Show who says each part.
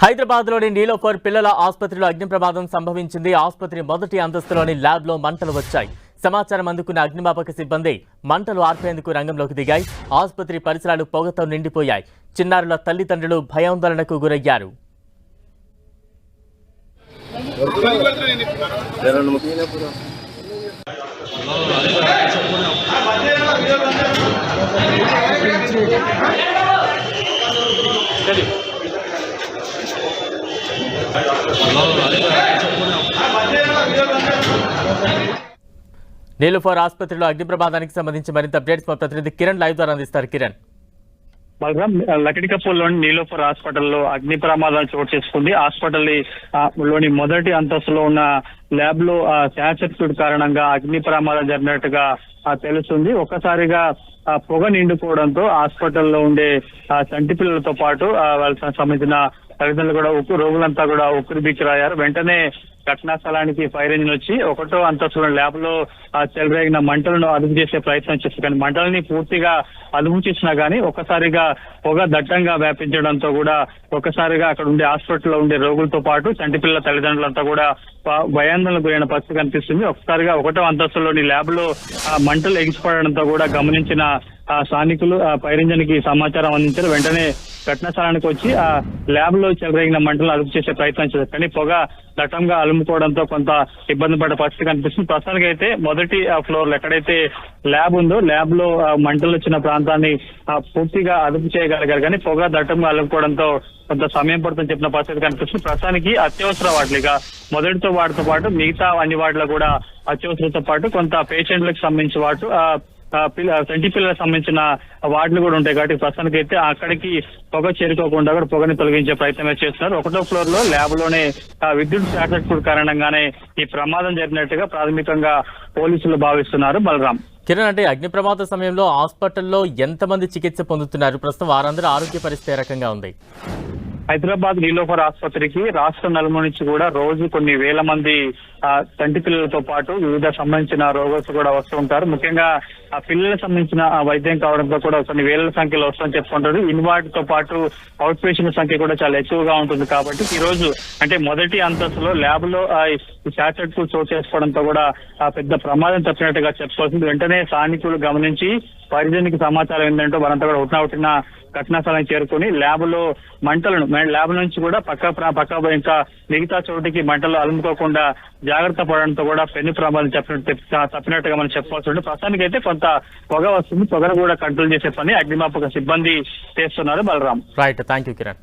Speaker 1: హైదరాబాద్లోని నీలోఫర్ పిల్లల ఆసుపత్రిలో అగ్ని ప్రమాదం సంభవించింది. ఆసుపత్రి మొదటి అంతస్తులోని ల్యాబ్లో మంటలు వచ్చాయి. సమాచారం అందుకున్న అగ్నిమాపక సిబ్బంది మంటలు ఆర్పేందుకు రంగంలోకి దిగాయి. ఆసుపత్రి పరిసరాలు పొగతో నిండిపోయాయి. చిన్నారుల తల్లిదండ్రులు భయాందోళనకు గురయ్యారు. నీలోఫర్ ఆసుపత్రిలో అగ్ని ప్రమాదానికి సంబంధించి మరింత అప్డేట్స్ మా ప్రతినిధి కిరణ్ లైవ్ ద్వారా అందిస్తారు. కిరణ్,
Speaker 2: బలరాం, లకిడికపూర్లోని నీలోఫర్ హాస్పిటల్లో అగ్ని ప్రమాదం చోటు చేసుకుంది. హాస్పిటల్ లోని మొదటి అంతస్తులో ఉన్న ల్యాబ్ లో షార్ట్ సర్క్యూట్ కారణంగా అగ్ని ప్రమాదం జరిగినట్టుగా తెలుస్తుంది. ఒక్కసారిగా పొగ నిండుకోవడంతో హాస్పిటల్లో ఉండే చంటి పిల్లలతో పాటు వాళ్ళకి సంబంధించిన తల్లిదండ్రులు కూడా రోగులంతా కూడా ఉక్కిరిబిక్కిరయ్యారు. వెంటనే ఘటనా స్థలానికి ఫైర్ ఇంజిన్ వచ్చి ఒకటో అంతస్తులో ల్యాబ్ లో చెలరేగిన మంటలను అదుపు చేసే ప్రయత్నం చేస్తారు. కానీ మంటలని పూర్తిగా అదుపు చేసినా గానీ ఒక్కసారిగా పొగ దట్టంగా వ్యాపించడంతో కూడా ఒక్కసారిగా అక్కడ ఉండే హాస్పిటల్లో ఉండే రోగులతో పాటు చంటి పిల్లల తల్లిదండ్రులంతా కూడా భయాందోళనకు గురైన పరిస్థితి కనిపిస్తుంది. ఒక్కసారిగా ఒకటో అంతస్తులోని ల్యాబ్ లో మంటలు ఎగిసిపడడంతో కూడా గమనించిన స్థానికులు ఫైర్ ఇంజిన్ కి సమాచారం అందించారు. వెంటనే ఘటనా స్థలానికి వచ్చి ఆ ల్యాబ్ లో చెలరేగిన మంటలను అదుపు చేసే ప్రయత్నం చేశారు. కానీ పొగ దట్టంగా అలుముకోవడంతో కొంత ఇబ్బంది పడే పరిస్థితి కనిపిస్తుంది. ప్రస్తుతానికి అయితే మొదటి ఫ్లోర్ లో ఎక్కడైతే ల్యాబ్ ఉందో ల్యాబ్ లో మంటలు వచ్చిన ప్రాంతాన్ని పూర్తిగా అదుపు చేయగలిగారు. కానీ పొగ దట్టంగా అలుముకోవడంతో కొంత సమయం పడుతుందని చెప్పిన పరిస్థితి కనిపిస్తుంది. ప్రస్తుతానికి అత్యవసర వాటిగా మొదటితో వాటితో పాటు మిగతా అన్ని వాటిలో కూడా అత్యవసరతో పాటు కొంత పేషెంట్లకు సంబంధించి వాటి చంటి పిల్లలకు సంబంధించిన వార్డులు కూడా ఉంటాయి. కాబట్టి ప్రస్తుతానికి అయితే అక్కడికి పొగ చేరుకోకుండా కూడా పొగని తొలగించే ప్రయత్నం చేస్తున్నారు. ఒకటో ఫ్లోర్ లో ల్యాబ్ లోనే విద్యుత్ షార్ట్ సర్క్యూట్ కారణంగానే ఈ ప్రమాదం జరిగినట్టుగా ప్రాథమికంగా పోలీసులు భావిస్తున్నారు. బలరాం,
Speaker 1: కిరణ్, అంటే అగ్ని ప్రమాద సమయంలో హాస్పిటల్లో ఎంతమంది చికిత్స పొందుతున్నారు? ప్రస్తుతం వారందరూ ఆరోగ్య పరిస్థితి ఏ రకంగా ఉంది?
Speaker 2: హైదరాబాద్ నీలోఫర్ ఆసుపత్రికి రాష్ట్రం నలుమూల నుంచి కూడా రోజు కొన్ని వేల మంది చంటి పిల్లలతో పాటు వివిధ సంబంధించిన రోగులు కూడా వస్తూ ఉంటారు. ముఖ్యంగా ఆ పిల్లలకు సంబంధించిన వైద్యం కావడంతో కూడా కొన్ని వేల సంఖ్యలో వస్తుందని చెప్పుకుంటారు. ఇన్వార్డ్తో పాటు అవుట్ పేషెంట్ సంఖ్య కూడా చాలా ఎక్కువగా ఉంటుంది. కాబట్టి ఈ రోజు అంటే మొదటి అంతస్తులో ల్యాబ్ లో షార్ట్ సర్క్యూట్ చోటు చేసుకోవడంతో కూడా పెద్ద ప్రమాదం తప్పినట్టుగా చెప్పుకోవాల్సింది. వెంటనే స్థానికులు గమనించి పరిజనికి సమాచారం ఏంటంటే వారంతా కూడా హుటాహుటిన ఘటనా స్థలానికి చేరుకుని ల్యాబ్ లో మంటలను ల్యాబ్ నుంచి కూడా పక్క ఇంకా మిగతా చోటికి మంటలు అలుముకోకుండా జాగ్రత్త పడడంతో కూడా పెను ప్రమాదం తప్పినట్టుగా మనం చెప్పాల్సి ఉంటుంది. ప్రస్తుతానికి అయితే కొంత పొగ వస్తుంది. పొగను కూడా కంట్రోల్ చేసే పని అగ్నిమాపక సిబ్బంది చేస్తున్నారు. Balram,
Speaker 1: right, thank you Kiran.